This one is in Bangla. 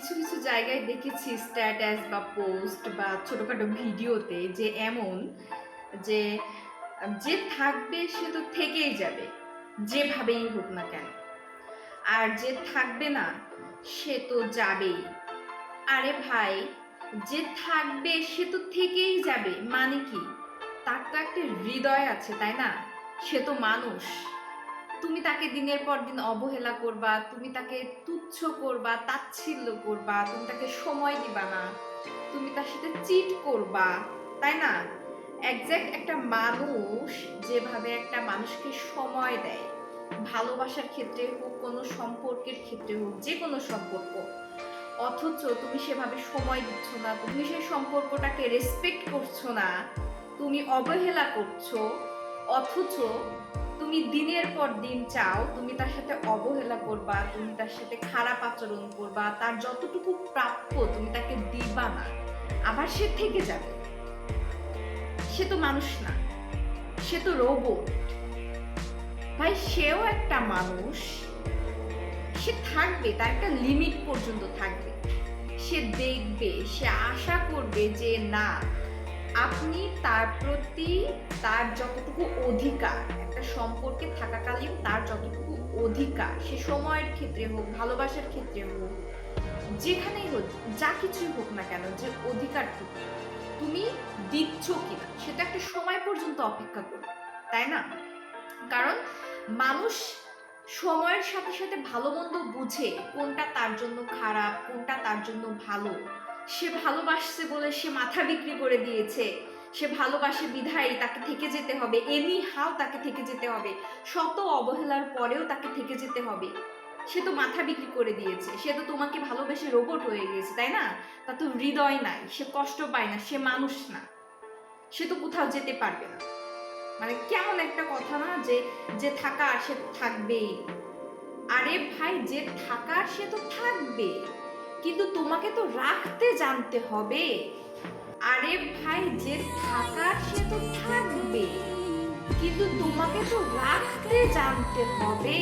কিছু কিছু জায়গায় দেখেছি স্ট্যাটাস বা পোস্ট বা ছোটখাটো ভিডিওতে যে এমন যে যে থাকবে সে তো থেকেই যাবে, যেভাবেই হোক না কেন। আর যে থাকবে না সে তো যাবেই। আরে ভাই, যে থাকবে সে তো থেকেই যাবে মানে কি? তার তো একটা হৃদয় আছে, তাই না? সে তো মানুষ। তুমি তাকে দিনের পর দিন অবহেলা করবা, তুমি তাকে তুচ্ছ করবা, তাচ্ছিল্য করবা, তুমি তাকে সময় দিবা না, তুমি তার সাথে চিট করবা, তাই না? একজ্যাক্ট একটা মানুষ যেভাবে একটা মানুষকে সময় দেয়, ভালোবাসার ক্ষেত্রে হোক, কোনো সম্পর্কের ক্ষেত্রে হোক, যে কোনো সম্পর্ক, অথচ তুমি সেভাবে সময় দিচ্ছ না, তুমি সেই সম্পর্কটাকে রেসপেক্ট করছো না, তুমি অবহেলা করছো। অথচ তুমি দিনের পর দিন চাও তুমি তার সাথে অবহেলা করবা, তুমি তার সাথে খারাপ আচরণ করবা, তার যতটুকু প্রাপ্য তুমি তাকে দিবা না, আবার সে থেকে যাবে। সে তো মানুষ না, সে তো রোবট। ভাই, সেও একটা মানুষ, সে থাকবে, তার একটা লিমিট পর্যন্ত থাকবে। সে দেখবে, সে আশা করবে যে না, আপনি তার প্রতি তার যতটুকু অধিকার, একটা সম্পর্কে থাকাকালীন তার যতটুকু অধিকার, সে সময়ের ক্ষেত্রে হোক, ভালোবাসার ক্ষেত্রে হোক, যেখানেই হোক, যা কিছুই হোক না কেন, যে অধিকারটুকু তুমি দিচ্ছ কিনা সেটা একটা সময় পর্যন্ত অপেক্ষা করবে, তাই না? কারণ মানুষ সময়ের সাথে সাথে ভালো মন্দ বুঝে, কোনটা তার জন্য খারাপ, কোনটা তার জন্য ভালো। সে ভালোবাসছে বলে সে মাথা বিক্রি করে দিয়েছে, সে ভালোবাসে বিধায় তাকে থেকে যেতে হবে, এনি হাও তাকে থেকে যেতে হবে, শত অবহেলার পরেও তাকে থেকে যেতে হবে। সে তো মাথা বিক্রি করে দিয়েছে, সে তো তোমাকে ভালোবেসে রোবট হয়ে গেছে, তাই না? তার তো হৃদয় নাই, সে কষ্ট পায় না, সে মানুষ না, সে তো কোথাও যেতে পারবে না। মানে কেমন একটা কথা না, যে যে থাকার সে থাকবেই। আরে ভাই, যে থাকার সে তো থাকবে, কিন্তু তোমাকে তো রাখতে জানতে হবে। আরে ভাই, যে থাকার সে তো থাকবে, কিন্তু তোমাকে তো রাখতে জানতে হবে।